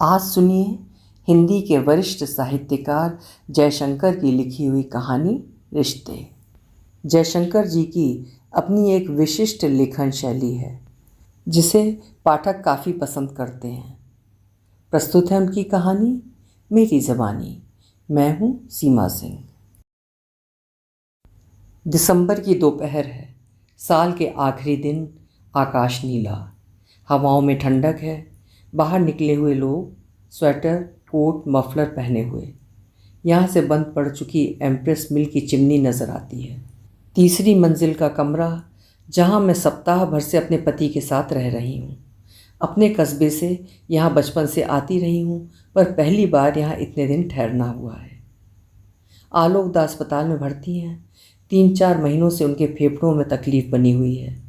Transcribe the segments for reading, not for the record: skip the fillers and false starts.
आज सुनिए हिंदी के वरिष्ठ साहित्यकार जयशंकर की लिखी हुई कहानी रिश्ते। जयशंकर जी की अपनी एक विशिष्ट लेखन शैली है जिसे पाठक काफ़ी पसंद करते हैं। प्रस्तुत है उनकी कहानी मेरी ज़बानी। मैं हूँ सीमा सिंह। दिसंबर की दोपहर है। साल के आखिरी दिन। आकाश नीला, हवाओं में ठंडक है। बाहर निकले हुए लोग स्वेटर, कोट, मफलर पहने हुए। यहाँ से बंद पड़ चुकी एम्प्रेस मिल की चिमनी नज़र आती है। तीसरी मंजिल का कमरा, जहाँ मैं सप्ताह भर से अपने पति के साथ रह रही हूँ। अपने कस्बे से यहाँ बचपन से आती रही हूँ, पर पहली बार यहाँ इतने दिन ठहरना हुआ है। आलोक दा अस्पताल में भर्ती हैं। 3-4 महीनों से उनके फेफड़ों में तकलीफ़ बनी हुई है।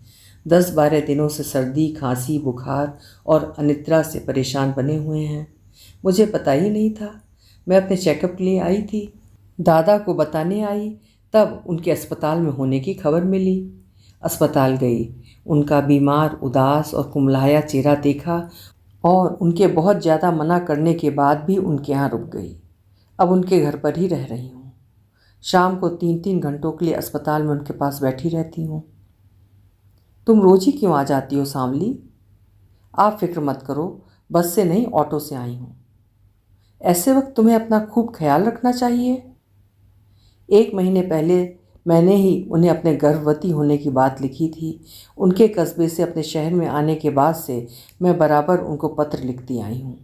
10-12 दिनों से सर्दी, खांसी, बुखार और अनिद्रा से परेशान बने हुए हैं। मुझे पता ही नहीं था। मैं अपने चेकअप के लिए आई थी। दादा को बताने आई, तब उनके अस्पताल में होने की खबर मिली। अस्पताल गई, उनका बीमार, उदास और कुम्हलाया चेहरा देखा और उनके बहुत ज़्यादा मना करने के बाद भी उनके यहाँ रुक गई। अब उनके घर पर ही रह रही हूँ। शाम को 3-3 घंटों के लिए अस्पताल में उनके पास बैठी रहती हूँ। तुम रोज़ ही क्यों आ जाती हो सांवली? आप फिक्र मत करो, बस से नहीं ऑटो से आई हूँ। ऐसे वक्त तुम्हें अपना खूब ख्याल रखना चाहिए। 1 महीने पहले मैंने ही उन्हें अपने गर्भवती होने की बात लिखी थी। उनके कस्बे से अपने शहर में आने के बाद से मैं बराबर उनको पत्र लिखती आई हूँ।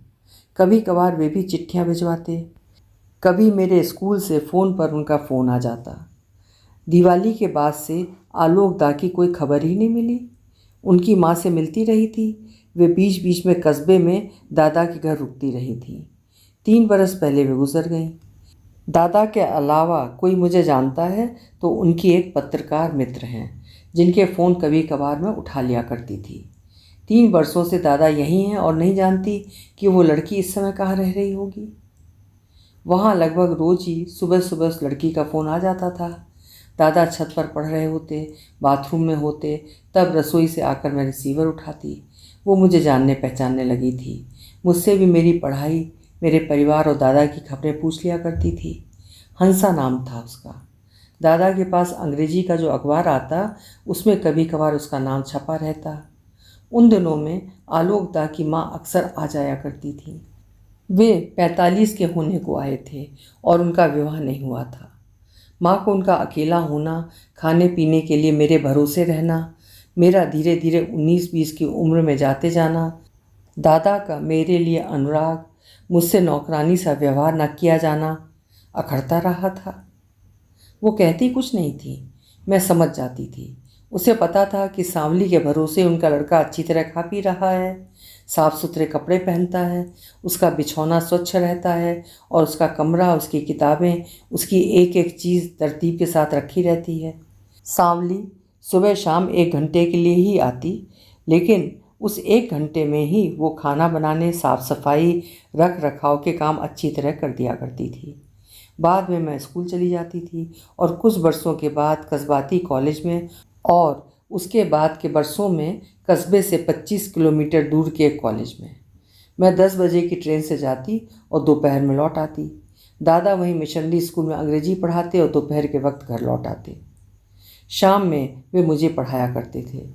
कभी कभार वे भी चिट्ठियाँ भिजवाते। कभी मेरे स्कूल से फ़ोन पर उनका फ़ोन आ जाता। दिवाली के बाद से आलोक दा की कोई खबर ही नहीं मिली। उनकी माँ से मिलती रही थी। वे बीच बीच में कस्बे में दादा के घर रुकती रही थी। 3 बरस पहले वे गुजर गईं। दादा के अलावा कोई मुझे जानता है तो उनकी एक पत्रकार मित्र हैं जिनके फ़ोन कभी कभार मैं उठा लिया करती थी। 3 वर्षों से दादा यहीं हैं और नहीं जानती कि वो लड़की इस समय कहाँ रह रही होगी। वहाँ लगभग रोज़ ही सुबह सुबह उस लड़की का फ़ोन आ जाता था। दादा छत पर पढ़ रहे होते, बाथरूम में होते, तब रसोई से आकर मैं रिसीवर उठाती। वो मुझे जानने पहचानने लगी थी। मुझसे भी मेरी पढ़ाई, मेरे परिवार और दादा की खबरें पूछ लिया करती थी। हंसा नाम था उसका। दादा के पास अंग्रेजी का जो अखबार आता उसमें कभी कभार उसका नाम छपा रहता। उन दिनों में आलोक दा की माँ अक्सर आ जाया करती थी। वे 45 के होने को आए थे और उनका विवाह नहीं हुआ था। माँ को उनका अकेला होना, खाने पीने के लिए मेरे भरोसे रहना, मेरा धीरे धीरे 19-20 की उम्र में जाते जाना, दादा का मेरे लिए अनुराग, मुझसे नौकरानी सा व्यवहार न किया जाना अखरता रहा था। वो कहती कुछ नहीं थी, मैं समझ जाती थी। उसे पता था कि सांवली के भरोसे उनका लड़का अच्छी तरह खा पी रहा है, साफ़ सुथरे कपड़े पहनता है, उसका बिछौना स्वच्छ रहता है और उसका कमरा, उसकी किताबें, उसकी एक एक चीज़ तरतीब के साथ रखी रहती है। सांवली सुबह शाम 1 घंटे के लिए ही आती, लेकिन उस 1 घंटे में ही वो खाना बनाने, साफ़ सफाई, रख रखाव के काम अच्छी तरह कर दिया करती थी। बाद में मैं स्कूल चली जाती थी और कुछ वर्षों के बाद कस्बाती कॉलेज में और उसके बाद के वर्षों में कस्बे से 25 किलोमीटर दूर के एक कॉलेज में। मैं 10 बजे की ट्रेन से जाती और दोपहर में लौट आती। दादा वहीं मिशनरी स्कूल में अंग्रेजी पढ़ाते और दोपहर के वक्त घर लौट आते। शाम में वे मुझे पढ़ाया करते थे।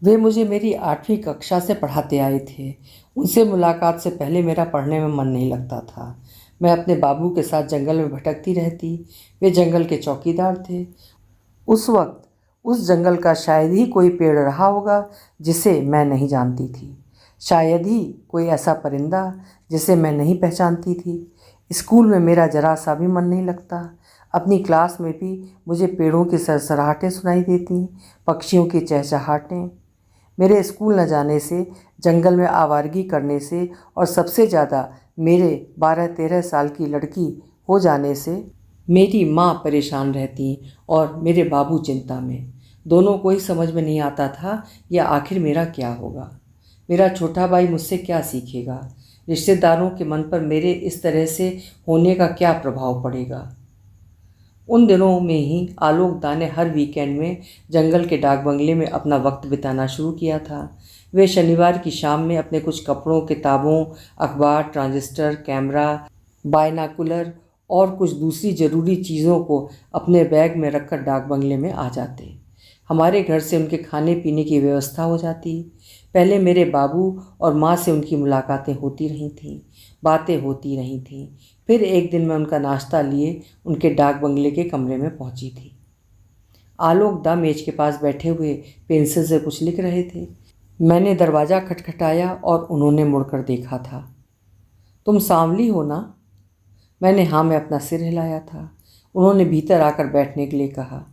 वे मुझे मेरी 8वीं कक्षा से पढ़ाते आए थे। उनसे मुलाकात से पहले मेरा पढ़ने में मन नहीं लगता था। मैं अपने बाबू के साथ जंगल में भटकती रहती। वे जंगल के चौकीदार थे। उस वक्त उस जंगल का शायद ही कोई पेड़ रहा होगा जिसे मैं नहीं जानती थी, शायद ही कोई ऐसा परिंदा जिसे मैं नहीं पहचानती थी। स्कूल में मेरा जरा सा भी मन नहीं लगता। अपनी क्लास में भी मुझे पेड़ों की सरसराहटें सुनाई देती, पक्षियों की चहचहाटें। मेरे स्कूल न जाने से, जंगल में आवारगी करने से और सबसे ज़्यादा मेरे 12-13 साल की लड़की हो जाने से मेरी माँ परेशान रहती और मेरे बाबू चिंता में। दोनों को ही समझ में नहीं आता था या आखिर मेरा क्या होगा। मेरा छोटा भाई मुझसे क्या सीखेगा? रिश्तेदारों के मन पर मेरे इस तरह से होने का क्या प्रभाव पड़ेगा? उन दिनों में ही आलोक दा ने हर वीकेंड में जंगल के डाक बंगले में अपना वक्त बिताना शुरू किया था। वे शनिवार की शाम में अपने कुछ कपड़ों, किताबों, अखबार, ट्रांजिस्टर, कैमरा, बायनाकुलर और कुछ दूसरी ज़रूरी चीज़ों को अपने बैग में रखकर डाक बंगले में आ जाते। हमारे घर से उनके खाने पीने की व्यवस्था हो जाती। पहले मेरे बाबू और माँ से उनकी मुलाकातें होती रही थीं, बातें होती रही थीं। फिर एक दिन मैं उनका नाश्ता लिए उनके डाक बंगले के कमरे में पहुंची थी। आलोक दा मेज के पास बैठे हुए पेंसिल से कुछ लिख रहे थे। मैंने दरवाज़ा खटखटाया और उन्होंने मुड़कर देखा था। तुम सांवली हो ना? मैंने हाँ में अपना सिर हिलाया था। उन्होंने भीतर आकर बैठने के लिए कहा।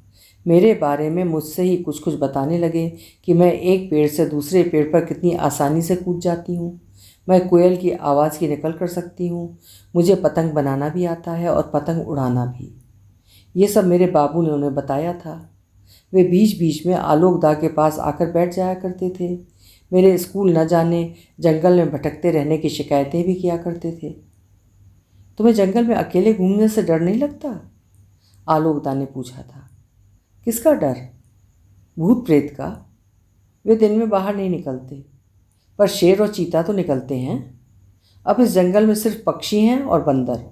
मेरे बारे में मुझसे ही कुछ कुछ बताने लगे कि मैं एक पेड़ से दूसरे पेड़ पर कितनी आसानी से कूद जाती हूँ। मैं कोयल की आवाज़ की नकल कर सकती हूँ। मुझे पतंग बनाना भी आता है और पतंग उड़ाना भी। ये सब मेरे बाबू ने उन्हें बताया था। वे बीच बीच में आलोक दा के पास आकर बैठ जाया करते थे। मेरे स्कूल न जाने, जंगल में भटकते रहने की शिकायतें भी किया करते थे। तुम्हें जंगल में अकेले घूमने से डर नहीं लगता? आलोक दा ने पूछा था। किसका डर? भूत प्रेत का। वे दिन में बाहर नहीं निकलते, पर शेर और चीता तो निकलते हैं। अब इस जंगल में सिर्फ पक्षी हैं और बंदर।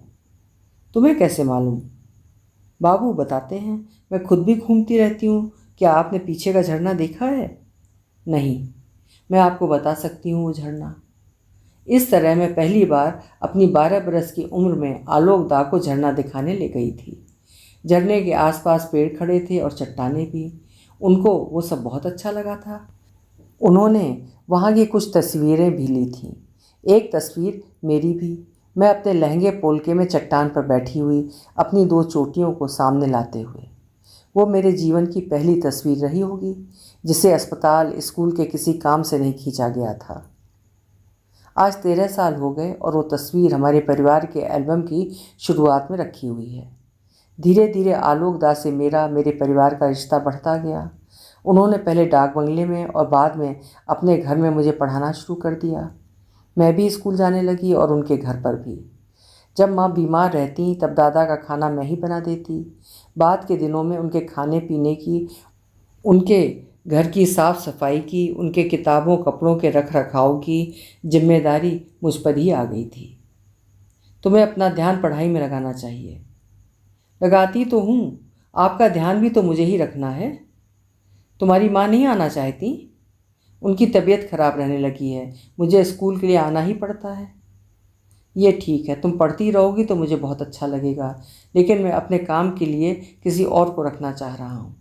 तुम्हें कैसे मालूम? बाबू बताते हैं। मैं खुद भी घूमती रहती हूँ। क्या आपने पीछे का झरना देखा है? नहीं। मैं आपको बता सकती हूँ वो झरना। इस तरह मैं पहली बार अपनी 12 बरस की उम्र में आलोक दा को झरना दिखाने ले गई थी। झरने के आसपास पेड़ खड़े थे और चट्टानें भी। उनको वो सब बहुत अच्छा लगा था। उन्होंने वहाँ की कुछ तस्वीरें भी ली थीं। एक तस्वीर मेरी भी, मैं अपने लहंगे पोलके में चट्टान पर बैठी हुई अपनी 2 चोटियों को सामने लाते हुए। वो मेरे जीवन की पहली तस्वीर रही होगी जिसे अस्पताल, स्कूल के किसी काम से नहीं खींचा गया था। आज 13 साल हो गए और वो तस्वीर हमारे परिवार के एल्बम की शुरुआत में रखी हुई है। धीरे धीरे आलोक दा से मेरे परिवार का रिश्ता बढ़ता गया। उन्होंने पहले डाक बंगले में और बाद में अपने घर में मुझे पढ़ाना शुरू कर दिया। मैं भी स्कूल जाने लगी और उनके घर पर भी। जब माँ बीमार रहती तब दादा का खाना मैं ही बना देती। बाद के दिनों में उनके खाने पीने की, उनके घर की साफ़ सफाई की, उनके किताबों कपड़ों के रख रखाव की जिम्मेदारी मुझ पर ही आ गई थी। तुम्हें अपना ध्यान पढ़ाई में लगाना चाहिए। लगाती तो हूँ, आपका ध्यान भी तो मुझे ही रखना है। तुम्हारी माँ नहीं आना चाहती? उनकी तबीयत खराब रहने लगी है। मुझे स्कूल के लिए आना ही पड़ता है। ये ठीक है, तुम पढ़ती रहोगी तो मुझे बहुत अच्छा लगेगा, लेकिन मैं अपने काम के लिए किसी और को रखना चाह रहा हूँ।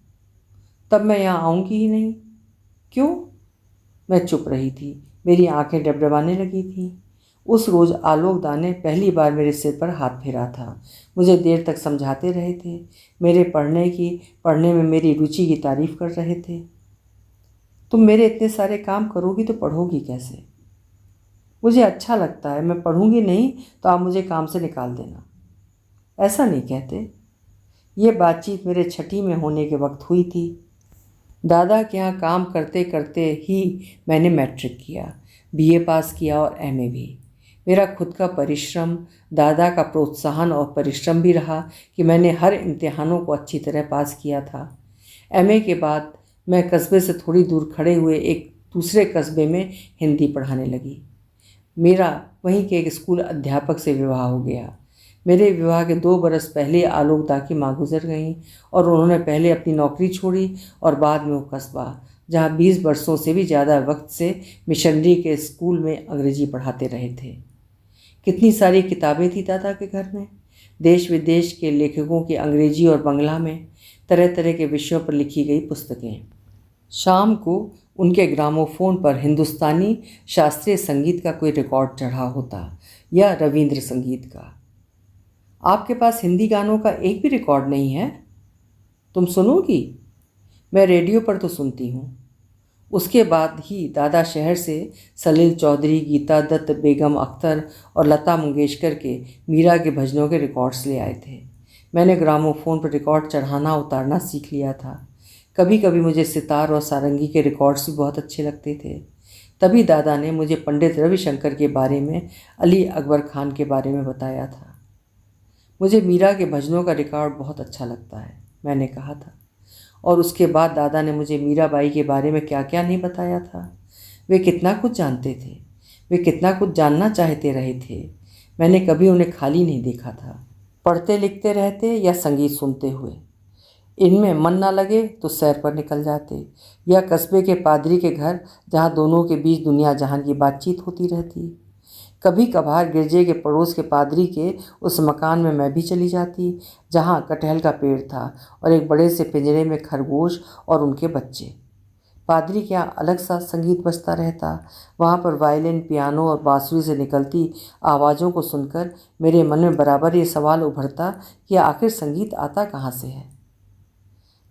तब मैं यहाँ आऊँगी ही नहीं। क्यों? मैं चुप रही थी। मेरी आंखें डबडबाने लगी थीं। उस रोज़ आलोक दा ने पहली बार मेरे सिर पर हाथ फेरा था। मुझे देर तक समझाते रहे थे। मेरे पढ़ने में मेरी रुचि की तारीफ़ कर रहे थे। तुम मेरे इतने सारे काम करोगी तो पढ़ोगी कैसे? मुझे अच्छा लगता है। मैं पढ़ूंगी नहीं तो आप मुझे काम से निकाल देना। ऐसा नहीं कहते। ये बातचीत मेरे 6ठी में होने के वक्त हुई थी। दादा के यहाँ काम करते करते ही मैंने मैट्रिक किया, बीए पास किया और एमए भी। मेरा खुद का परिश्रम, दादा का प्रोत्साहन और परिश्रम भी रहा कि मैंने हर इम्तिहानों को अच्छी तरह पास किया था। एमए के बाद मैं कस्बे से थोड़ी दूर खड़े हुए एक दूसरे कस्बे में हिंदी पढ़ाने लगी। मेरा वहीं के एक स्कूल अध्यापक से विवाह हो गया। मेरे विवाह के 2 बरस पहले आलोक दा की माँ गुजर गईं और उन्होंने पहले अपनी नौकरी छोड़ी और बाद में वो कस्बा, जहाँ 20 वर्षों से भी ज़्यादा वक्त से मिशनरी के स्कूल में अंग्रेजी पढ़ाते रहे थे। कितनी सारी किताबें थी दादा के घर में। देश विदेश के लेखकों की अंग्रेजी और बंगला में तरह तरह के विषयों पर लिखी गई पुस्तकें। शाम को उनके ग्रामोफोन पर हिंदुस्तानी शास्त्रीय संगीत का कोई रिकॉर्ड चढ़ा होता या रविंद्र संगीत का। आपके पास हिंदी गानों का एक भी रिकॉर्ड नहीं है? तुम सुनोगी? मैं रेडियो पर तो सुनती हूँ। उसके बाद ही दादा शहर से सलील चौधरी, गीता दत्त, बेगम अख्तर और लता मंगेशकर के मीरा के भजनों के रिकॉर्ड्स ले आए थे। मैंने ग्रामोफोन पर रिकॉर्ड चढ़ाना उतारना सीख लिया था। कभी कभी मुझे सितार और सारंगी के रिकॉर्ड्स भी बहुत अच्छे लगते थे। तभी दादा ने मुझे पंडित रविशंकर के बारे में, अली अकबर खान के बारे में बताया था। मुझे मीरा के भजनों का रिकॉर्ड बहुत अच्छा लगता है, मैंने कहा था। और उसके बाद दादा ने मुझे मीराबाई के बारे में क्या क्या नहीं बताया था। वे कितना कुछ जानते थे, वे कितना कुछ जानना चाहते रहे थे। मैंने कभी उन्हें खाली नहीं देखा था, पढ़ते लिखते रहते या संगीत सुनते हुए। इनमें मन ना लगे तो सैर पर निकल जाते या कस्बे के पादरी के घर, जहाँ दोनों के बीच दुनिया जहान की बातचीत होती रहती। कभी कभार गिरजे के पड़ोस के पादरी के उस मकान में मैं भी चली जाती, जहाँ कटहल का पेड़ था और एक बड़े से पिंजरे में खरगोश और उनके बच्चे। पादरी के यहाँ अलग सा संगीत बजता रहता। वहाँ पर वायलिन, पियानो और बांसुरी से निकलती आवाज़ों को सुनकर मेरे मन में बराबर ये सवाल उभरता कि आखिर संगीत आता कहाँ से है,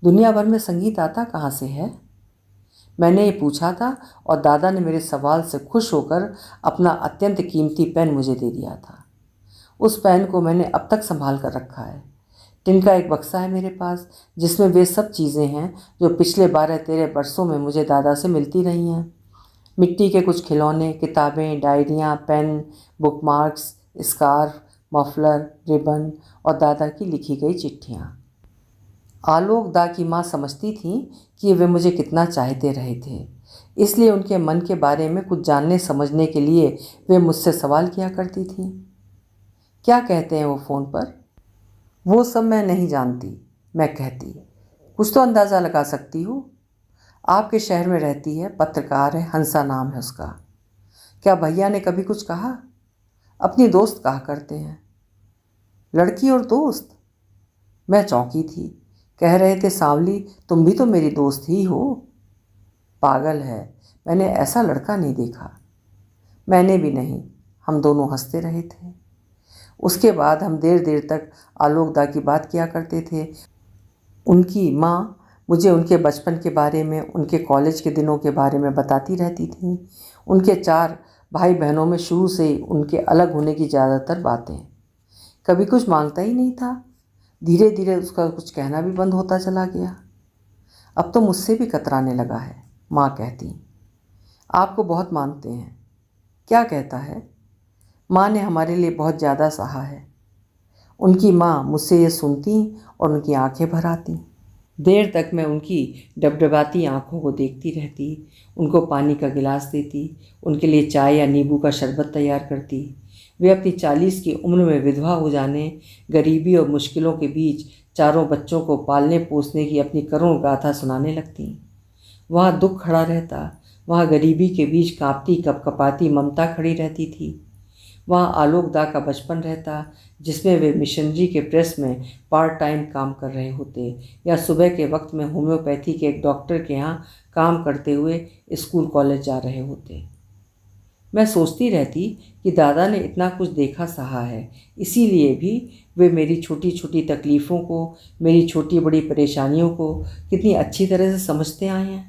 दुनिया भर में संगीत आता कहाँ से है। मैंने ये पूछा था और दादा ने मेरे सवाल से खुश होकर अपना अत्यंत कीमती पेन मुझे दे दिया था। उस पेन को मैंने अब तक संभाल कर रखा है। टिन का एक बक्सा है मेरे पास, जिसमें वे सब चीज़ें हैं जो पिछले 12-13 वर्षों में मुझे दादा से मिलती रही हैं। मिट्टी के कुछ खिलौने, किताबें, डायरियाँ, pen, bookmarks, scarf, muffler, ribbon और दादा की लिखी गई चिट्ठियाँ। आलोक दा की माँ समझती थी कि वे मुझे कितना चाहते रहे थे, इसलिए उनके मन के बारे में कुछ जानने समझने के लिए वे मुझसे सवाल किया करती थी। क्या कहते हैं वो फ़ोन पर? वो सब मैं नहीं जानती, मैं कहती। कुछ तो अंदाज़ा लगा सकती हूँ। आपके शहर में रहती है, पत्रकार है, हंसा नाम है उसका। क्या भैया ने कभी कुछ कहा? अपनी दोस्त कहा करते हैं। लड़की और दोस्त? मैं चौंकी थी। कह रहे थे सांवली, तुम भी तो मेरी दोस्त ही हो। पागल है, मैंने ऐसा लड़का नहीं देखा। मैंने भी नहीं। हम दोनों हंसते रहे थे। उसके बाद हम देर देर तक आलोक दा की बात किया करते थे। उनकी माँ मुझे उनके बचपन के बारे में, उनके कॉलेज के दिनों के बारे में बताती रहती थी। उनके 4 भाई बहनों में शुरू से ही उनके अलग होने की ज़्यादातर बातें। कभी कुछ मांगता ही नहीं था। धीरे धीरे उसका कुछ कहना भी बंद होता चला गया। अब तो मुझसे भी कतराने लगा है। माँ कहती, आपको बहुत मानते हैं। क्या कहता है? माँ ने हमारे लिए बहुत ज़्यादा सहा है। उनकी माँ मुझसे ये सुनती और उनकी आंखें भर आती। देर तक मैं उनकी डबडबाती आंखों को देखती रहती, उनको पानी का गिलास देती, उनके लिए चाय या नींबू का शरबत तैयार करती। वे अपनी 40 की उम्र में विधवा हो जाने, गरीबी और मुश्किलों के बीच 4 बच्चों को पालने पोसने की अपनी करुण गाथा सुनाने लगती। वहाँ दुख खड़ा रहता, वहाँ गरीबी के बीच कांपती कपकपाती ममता खड़ी रहती थी। वहाँ आलोक दा का बचपन रहता, जिसमें वे मिशनरी के प्रेस में पार्ट टाइम काम कर रहे होते या सुबह के वक्त में होम्योपैथी के एक डॉक्टर के यहाँ काम करते हुए स्कूल कॉलेज जा रहे होते। मैं सोचती रहती कि दादा ने इतना कुछ देखा सहा है, इसीलिए भी वे मेरी छोटी छोटी तकलीफ़ों को, मेरी छोटी बड़ी परेशानियों को कितनी अच्छी तरह से समझते आए हैं।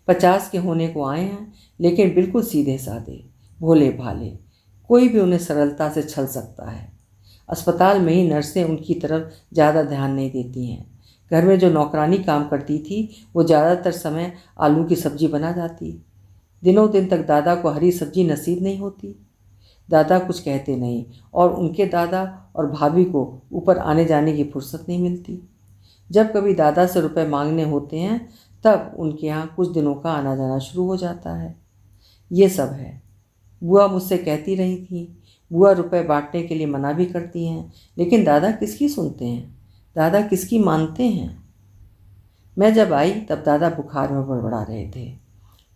50 के होने को आए हैं, लेकिन बिल्कुल सीधे साधे, भोले भाले। कोई भी उन्हें सरलता से छल सकता है। अस्पताल में ही नर्सें उनकी तरफ ज़्यादा ध्यान नहीं देती हैं। घर में जो नौकरानी काम करती थी, वो ज़्यादातर समय आलू की सब्ज़ी बना जाती। दिनों दिन तक दादा को हरी सब्ज़ी नसीब नहीं होती। दादा कुछ कहते नहीं और उनके दादा और भाभी को ऊपर आने जाने की फुर्सत नहीं मिलती। जब कभी दादा से रुपए मांगने होते हैं, तब उनके यहाँ कुछ दिनों का आना जाना शुरू हो जाता है। ये सब है। बुआ मुझसे कहती रही थी, बुआ रुपए बांटने के लिए मना भी करती हैं, लेकिन दादा किसकी सुनते हैं, दादा किसकी मानते हैं। मैं जब आई तब दादा बुखार में बड़बड़ा रहे थे।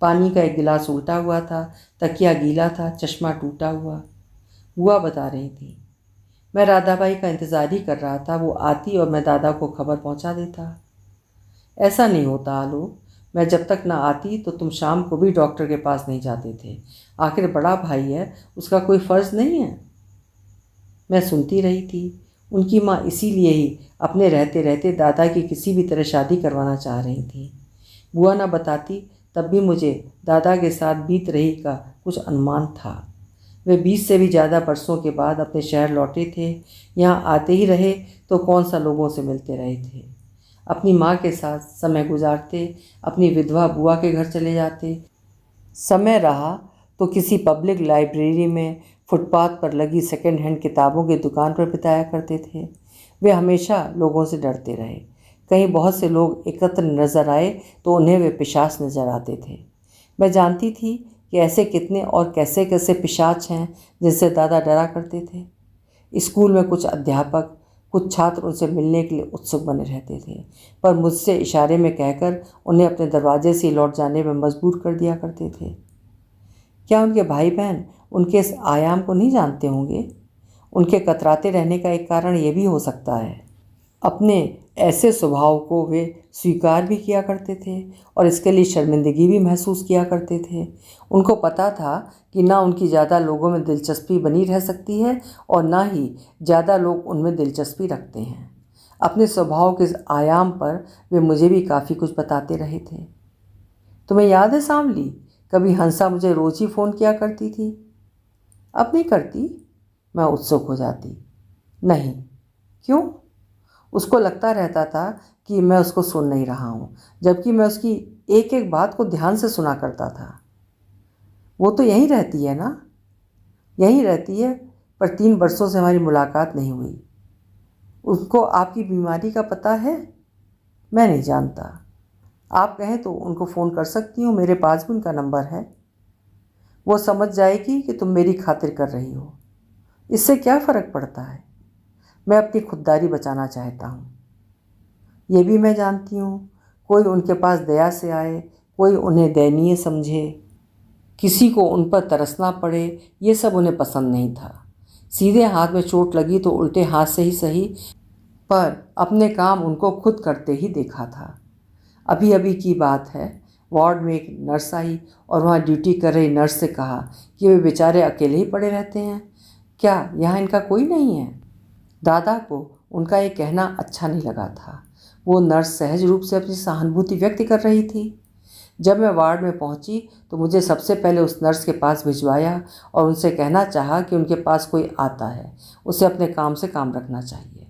पानी का एक गिलास उल्टा हुआ था, तकिया गीला था, चश्मा टूटा हुआ। बुआ बता रही थी, मैं राधाबाई का इंतज़ार ही कर रहा था। वो आती और मैं दादा को खबर पहुंचा देता। ऐसा नहीं होता आलोक, मैं जब तक ना आती तो तुम शाम को भी डॉक्टर के पास नहीं जाते थे। आखिर बड़ा भाई है, उसका कोई फ़र्ज़ नहीं है। मैं सुनती रही थी। उनकी माँ इसीलिए ही अपने रहते रहते दादा की किसी भी तरह शादी करवाना चाह रही थी। बुआ ना बताती तब भी मुझे दादा के साथ बीत रही का कुछ अनुमान था। वे 20 से भी ज़्यादा बरसों के बाद अपने शहर लौटे थे। यहाँ आते ही रहे तो कौन सा लोगों से मिलते रहे थे। अपनी माँ के साथ समय गुजारते, अपनी विधवा बुआ के घर चले जाते। समय रहा तो किसी पब्लिक लाइब्रेरी में फुटपाथ पर लगी सेकंड हैंड किताबों की दुकान पर बिताया करते थे। वे हमेशा लोगों से डरते रहे। कहीं बहुत से लोग एकत्र नज़र आए तो उन्हें वे पिशाच नज़र आते थे। मैं जानती थी कि ऐसे कितने और कैसे कैसे पिशाच हैं जिनसे दादा डरा करते थे। स्कूल में कुछ अध्यापक, कुछ छात्र उनसे मिलने के लिए उत्सुक बने रहते थे, पर मुझसे इशारे में कहकर उन्हें अपने दरवाजे से लौट जाने में मजबूर कर दिया करते थे। क्या उनके भाई बहन उनके इस आयाम को नहीं जानते होंगे? उनके कतराते रहने का एक कारण ये भी हो सकता है। अपने ऐसे स्वभाव को वे स्वीकार भी किया करते थे और इसके लिए शर्मिंदगी भी महसूस किया करते थे। उनको पता था कि ना उनकी ज़्यादा लोगों में दिलचस्पी बनी रह सकती है और ना ही ज़्यादा लोग उनमें दिलचस्पी रखते हैं। अपने स्वभाव के इस आयाम पर वे मुझे भी काफ़ी कुछ बताते रहे थे। तुम्हें याद है सांवली, कभी हंसा मुझे रोज़ ही फ़ोन किया करती थी। अब नहीं करती? मैं उत्सुक हो जाती। नहीं। क्यों? उसको लगता रहता था कि मैं उसको सुन नहीं रहा हूँ, जबकि मैं उसकी एक एक बात को ध्यान से सुना करता था। वो तो यहीं रहती है ना? यहीं रहती है, पर 3 वर्षों से हमारी मुलाकात नहीं हुई। उसको आपकी बीमारी का पता है? मैं नहीं जानता। आप कहें तो उनको फ़ोन कर सकती हूँ, मेरे पास भी उनका नंबर है। वो समझ जाएगी कि तुम मेरी खातिर कर रही हो। इससे क्या फ़र्क पड़ता है? मैं अपनी खुददारी बचाना चाहता हूँ। ये भी मैं जानती हूँ, कोई उनके पास दया से आए, कोई उन्हें दयनीय समझे, किसी को उन पर तरसना पड़े, ये सब उन्हें पसंद नहीं था। सीधे हाथ में चोट लगी तो उल्टे हाथ से ही सही, पर अपने काम उनको खुद करते ही देखा था। अभी अभी की बात है, वार्ड में एक नर्स आई और वहाँ ड्यूटी कर रही नर्स से कहा कि वे बेचारे अकेले ही पड़े रहते हैं, क्या यहाँ इनका कोई नहीं है? दादा को उनका ये कहना अच्छा नहीं लगा था। वो नर्स सहज रूप से अपनी सहानुभूति व्यक्त कर रही थी। जब मैं वार्ड में पहुंची तो मुझे सबसे पहले उस नर्स के पास भिजवाया और उनसे कहना चाहा कि उनके पास कोई आता है, उसे अपने काम से काम रखना चाहिए।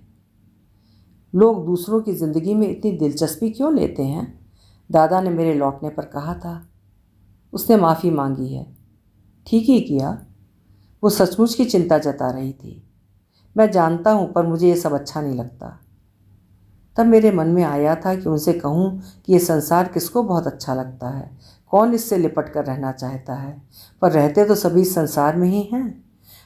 लोग दूसरों की ज़िंदगी में इतनी दिलचस्पी क्यों लेते हैं? दादा ने मेरे लौटने पर कहा था। उसने माफ़ी मांगी है। ठीक ही किया। वो सचमुच की चिंता जता रही थी। मैं जानता हूँ, पर मुझे ये सब अच्छा नहीं लगता। तब मेरे मन में आया था कि उनसे कहूँ कि ये संसार किसको बहुत अच्छा लगता है, कौन इससे लिपट कर रहना चाहता है, पर रहते तो सभी संसार में ही हैं।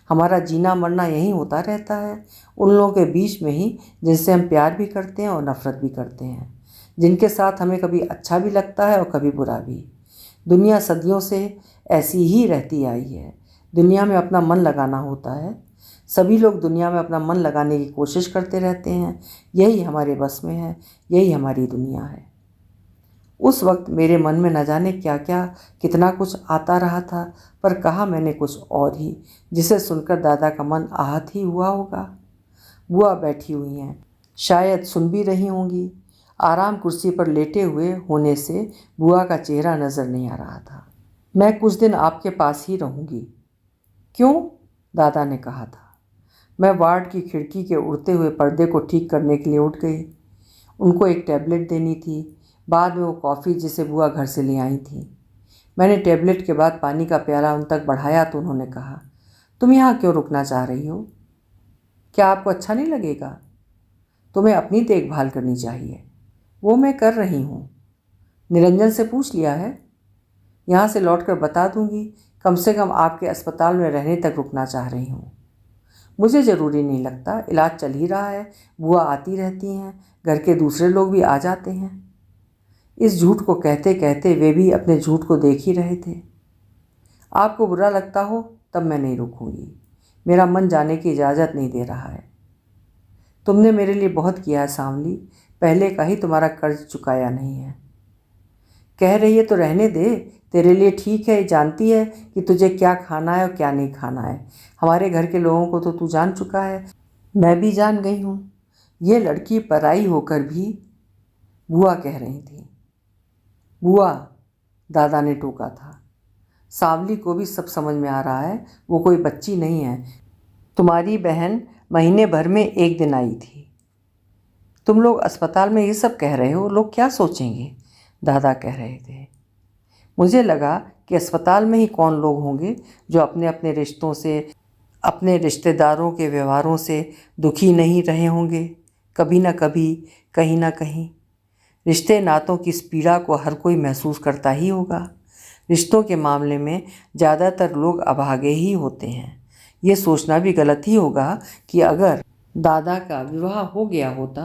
हमारा जीना मरना यहीं होता रहता है, उन लोगों के बीच में ही जिनसे हम प्यार भी करते हैं और नफ़रत भी करते हैं, जिनके साथ हमें कभी अच्छा भी लगता है और कभी बुरा भी। दुनिया सदियों से ऐसी ही रहती आई है। दुनिया में अपना मन लगाना होता है। सभी लोग दुनिया में अपना मन लगाने की कोशिश करते रहते हैं। यही हमारे बस में है, यही हमारी दुनिया है। उस वक्त मेरे मन में न जाने क्या क्या कितना कुछ आता रहा था, पर कहा मैंने कुछ और ही, जिसे सुनकर दादा का मन आहत ही हुआ होगा। बुआ बैठी हुई हैं, शायद सुन भी रही होंगी। आराम कुर्सी पर लेटे हुए होने से बुआ का चेहरा नज़र नहीं आ रहा था। मैं कुछ दिन आपके पास ही रहूँगी। क्यों? दादा ने कहा था। मैं वार्ड की खिड़की के उड़ते हुए पर्दे को ठीक करने के लिए उठ गई। उनको एक टैबलेट देनी थी, बाद में वो कॉफ़ी जिसे बुआ घर से ले आई थी। मैंने टैबलेट के बाद पानी का प्याला उन तक बढ़ाया तो उन्होंने कहा, तुम यहाँ क्यों रुकना चाह रही हो? क्या आपको अच्छा नहीं लगेगा? तुम्हें अपनी देखभाल करनी चाहिए। वो मैं कर रही हूँ। निरंजन से पूछ लिया है? यहाँ से लौटकर बता दूँगी। कम से कम आपके अस्पताल में रहने तक रुकना चाह रही हूँ। मुझे ज़रूरी नहीं लगता, इलाज चल ही रहा है। बुआ आती रहती हैं, घर के दूसरे लोग भी आ जाते हैं। इस झूठ को कहते कहते वे भी अपने झूठ को देख ही रहे थे। आपको बुरा लगता हो तब मैं नहीं रुकूंगी। मेरा मन जाने की इजाज़त नहीं दे रहा है। तुमने मेरे लिए बहुत किया है सांवली, पहले का ही तुम्हारा कर्ज चुकाया नहीं है। कह रही है तो रहने दे, तेरे लिए ठीक है। जानती है कि तुझे क्या खाना है और क्या नहीं खाना है। हमारे घर के लोगों को तो तू जान चुका है, मैं भी जान गई हूँ। ये लड़की पराई होकर भी, बुआ कह रही थी। बुआ, दादा ने टोका था। सांवली को भी सब समझ में आ रहा है, वो कोई बच्ची नहीं है। तुम्हारी बहन महीने भर में एक दिन आई थी। तुम लोग अस्पताल में ये सब कह रहे हो, लोग क्या सोचेंगे? दादा कह रहे थे। मुझे लगा कि अस्पताल में ही कौन लोग होंगे जो अपने अपने रिश्तों से, अपने रिश्तेदारों के व्यवहारों से दुखी नहीं रहे होंगे। कभी ना कभी, कहीं ना कहीं रिश्ते नातों की इस पीड़ा को हर कोई महसूस करता ही होगा। रिश्तों के मामले में ज़्यादातर लोग अभागे ही होते हैं। ये सोचना भी गलत ही होगा कि अगर दादा का विवाह हो गया होता,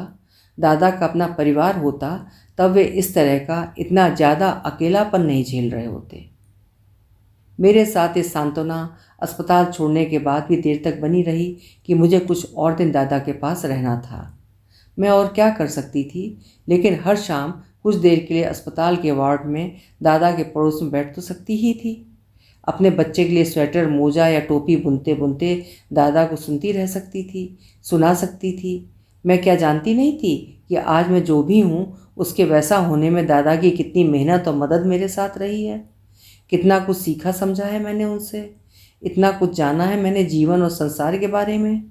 दादा का अपना परिवार होता, तब वे इस तरह का इतना ज़्यादा अकेलापन नहीं झेल रहे होते। मेरे साथ ये सांत्वना अस्पताल छोड़ने के बाद भी देर तक बनी रही कि मुझे कुछ और दिन दादा के पास रहना था। मैं और क्या कर सकती थी, लेकिन हर शाम कुछ देर के लिए अस्पताल के वार्ड में दादा के पड़ोस में बैठ तो सकती ही थी। अपने बच्चे के लिए स्वेटर, मोजा या टोपी बुनते बुनते दादा को सुनती रह सकती थी, सुना सकती थी। मैं क्या जानती नहीं थी कि आज मैं जो भी हूँ उसके वैसा होने में दादा की कितनी मेहनत और मदद मेरे साथ रही है। कितना कुछ सीखा समझा है मैंने उनसे, इतना कुछ जाना है मैंने जीवन और संसार के बारे में।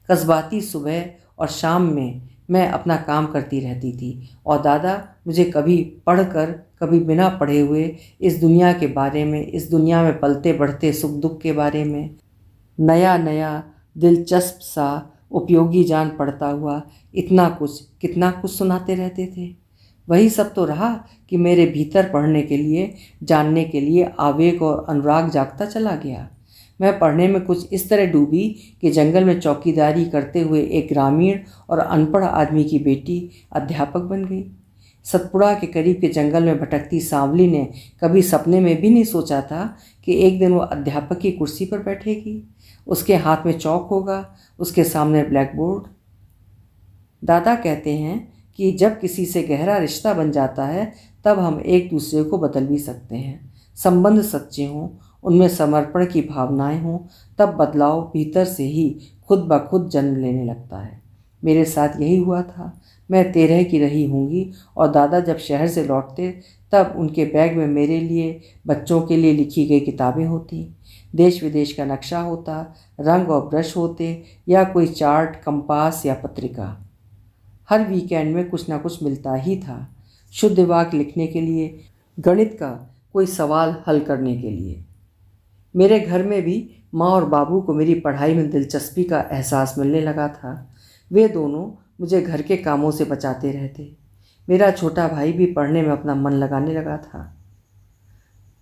कस्बाती सुबह और शाम में मैं अपना काम करती रहती थी और दादा मुझे कभी पढ़कर कभी बिना पढ़े हुए इस दुनिया के बारे में, इस दुनिया में पलते बढ़ते सुख दुख के बारे में नया नया दिलचस्प सा उपयोगी जान पड़ता हुआ इतना कुछ कितना कुछ सुनाते रहते थे। वही सब तो रहा कि मेरे भीतर पढ़ने के लिए, जानने के लिए आवेग और अनुराग जागता चला गया। मैं पढ़ने में कुछ इस तरह डूबी कि जंगल में चौकीदारी करते हुए एक ग्रामीण और अनपढ़ आदमी की बेटी अध्यापक बन गई। सतपुड़ा के करीब के जंगल में भटकती सांवली ने कभी सपने में भी नहीं सोचा था कि एक दिन वो अध्यापक की कुर्सी पर बैठेगी, उसके हाथ में चौक होगा, उसके सामने ब्लैक बोर्ड। दादा कहते हैं कि जब किसी से गहरा रिश्ता बन जाता है तब हम एक दूसरे को बदल भी सकते हैं। संबंध सच्चे हों, उनमें समर्पण की भावनाएं हों, तब बदलाव भीतर से ही खुद ब खुद जन्म लेने लगता है। मेरे साथ यही हुआ था। मैं 13 की रही होंगी और दादा जब शहर से लौटते तब उनके बैग में मेरे लिए, बच्चों के लिए लिखी गई किताबें होती, देश विदेश का नक्शा होता, रंग और ब्रश होते या कोई चार्ट, कंपास या पत्रिका। हर वीकेंड में कुछ ना कुछ मिलता ही था, शुद्ध वाक्य लिखने के लिए, गणित का कोई सवाल हल करने के लिए। मेरे घर में भी माँ और बाबू को मेरी पढ़ाई में दिलचस्पी का एहसास मिलने लगा था। वे दोनों मुझे घर के कामों से बचाते रहते। मेरा छोटा भाई भी पढ़ने में अपना मन लगाने लगा था।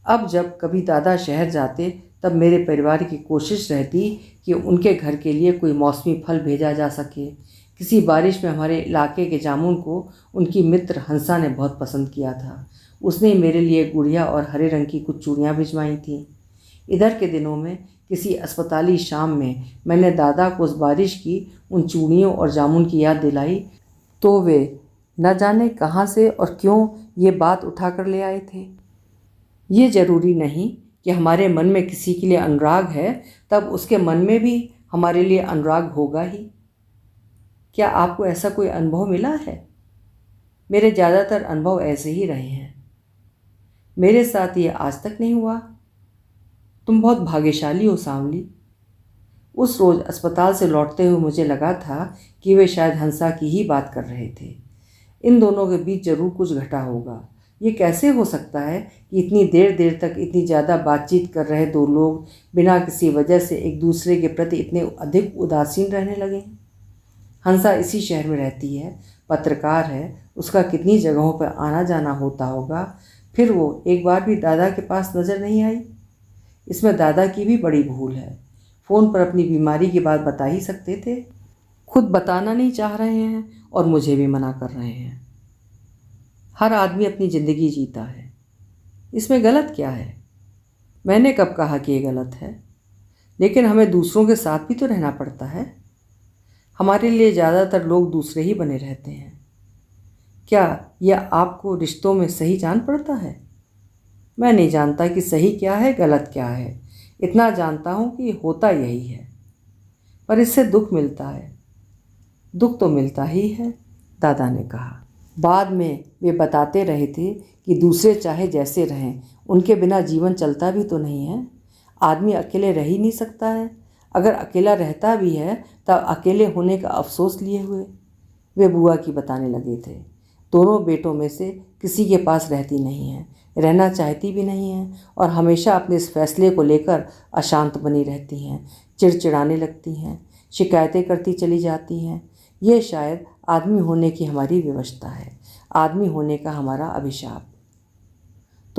अब जब कभी दादा शहर जाते तब मेरे परिवार की कोशिश रहती कि उनके घर के लिए कोई मौसमी फल भेजा जा सके। किसी बारिश में हमारे इलाके के जामुन को उनकी मित्र हंसा ने बहुत पसंद किया था। उसने मेरे लिए गुड़िया और हरे रंग की कुछ चूड़ियाँ भिजवाई थीं। इधर के दिनों में किसी अस्पताली शाम में मैंने दादा को उस बारिश की, उन चूड़ियों और जामुन की याद दिलाई तो वे न जाने कहाँ से और क्यों ये बात उठा कर ले आए थे। ये ज़रूरी नहीं कि हमारे मन में किसी के लिए अनुराग है तब उसके मन में भी हमारे लिए अनुराग होगा ही। क्या आपको ऐसा कोई अनुभव मिला है? मेरे ज़्यादातर अनुभव ऐसे ही रहे हैं। मेरे साथ ये आज तक नहीं हुआ। तुम बहुत भाग्यशाली हो सांवली। उस रोज़ अस्पताल से लौटते हुए मुझे लगा था कि वे शायद हंसा की ही बात कर रहे थे। इन दोनों के बीच जरूर कुछ घटा होगा। ये कैसे हो सकता है कि इतनी देर देर तक इतनी ज़्यादा बातचीत कर रहे दो लोग बिना किसी वजह से एक दूसरे के प्रति इतने अधिक उदासीन रहने लगे? हंसा इसी शहर में रहती है, पत्रकार है, उसका कितनी जगहों पर आना जाना होता होगा, फिर वो एक बार भी दादा के पास नज़र नहीं आई। इसमें दादा की भी बड़ी भूल है। फ़ोन पर अपनी बीमारी की बात बता ही सकते थे, खुद बताना नहीं चाह रहे हैं और मुझे भी मना कर रहे हैं। हर आदमी अपनी ज़िंदगी जीता है, इसमें गलत क्या है? मैंने कब कहा कि ये गलत है? लेकिन हमें दूसरों के साथ भी तो रहना पड़ता है। हमारे लिए ज़्यादातर लोग दूसरे ही बने रहते हैं। क्या यह आपको रिश्तों में सही जान पड़ता है? मैं नहीं जानता कि सही क्या है, गलत क्या है। इतना जानता हूँ कि होता यही है, पर इससे दुख मिलता है। दुख तो मिलता ही है, दादा ने कहा। बाद में वे बताते रहे थे कि दूसरे चाहे जैसे रहें, उनके बिना जीवन चलता भी तो नहीं है। आदमी अकेले रह ही नहीं सकता है। अगर अकेला रहता भी है तब अकेले होने का अफसोस लिए हुए। वे बुआ की बताने लगे थे। दोनों बेटों में से किसी के पास रहती नहीं है, रहना चाहती भी नहीं है और हमेशा अपने इस फैसले को लेकर अशांत बनी रहती हैं, चिड़चिड़ाने लगती हैं, शिकायतें करती चली जाती हैं। ये शायद आदमी होने की हमारी विवशता है, आदमी होने का हमारा अभिशाप।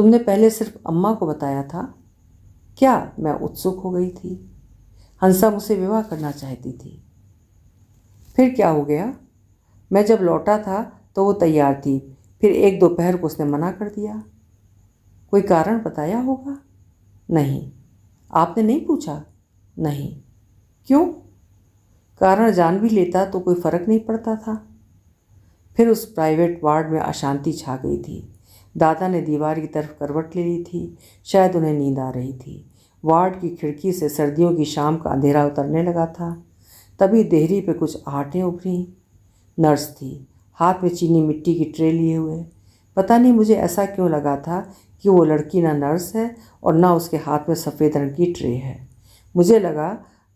तुमने पहले सिर्फ अम्मा को बताया था क्या? मैं उत्सुक हो गई थी। हंसा मुझसे विवाह करना चाहती थी। फिर क्या हो गया? मैं जब लौटा था तो वो तैयार थी, फिर एक दोपहर को उसने मना कर दिया। कोई कारण बताया होगा? नहीं। आपने नहीं पूछा? नहीं। क्यों? कारण जान भी लेता तो कोई फर्क नहीं पड़ता था। फिर उस प्राइवेट वार्ड में अशांति छा गई थी। दादा ने दीवार की तरफ करवट ले ली थी, शायद उन्हें नींद आ रही थी। वार्ड की खिड़की से सर्दियों की शाम का अंधेरा उतरने लगा था। तभी देहरी पे कुछ आहटें उभरी। नर्स थी, हाथ में चीनी मिट्टी की ट्रे लिए हुए। पता नहीं मुझे ऐसा क्यों लगा था कि वो लड़की ना नर्स है और ना उसके हाथ में सफ़ेद रंग की ट्रे है। मुझे लगा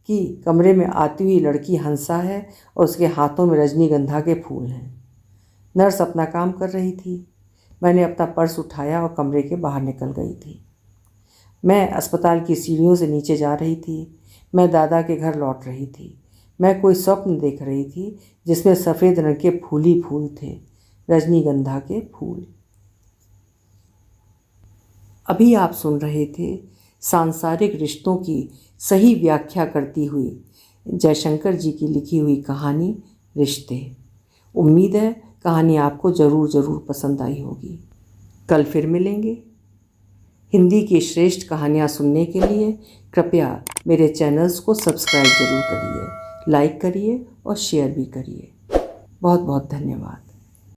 कि कमरे में आती हुई लड़की हंसा है और उसके हाथों में रजनीगंधा के फूल हैं। नर्स अपना काम कर रही थी। मैंने अपना पर्स उठाया और कमरे के बाहर निकल गई थी। मैं अस्पताल की सीढ़ियों से नीचे जा रही थी। मैं दादा के घर लौट रही थी। मैं कोई स्वप्न देख रही थी जिसमें सफ़ेद रंग के फूल ही फूल थे, रजनीगंधा के फूल। अभी आप सुन रहे थे सांसारिक रिश्तों की सही व्याख्या करती हुई जयशंकर जी की लिखी हुई कहानी रिश्ते। उम्मीद है कहानी आपको ज़रूर पसंद आई होगी। कल फिर मिलेंगे। हिंदी की श्रेष्ठ कहानियाँ सुनने के लिए कृपया मेरे चैनल्स को सब्सक्राइब ज़रूर करिए, लाइक करिए और शेयर भी करिए। बहुत बहुत धन्यवाद।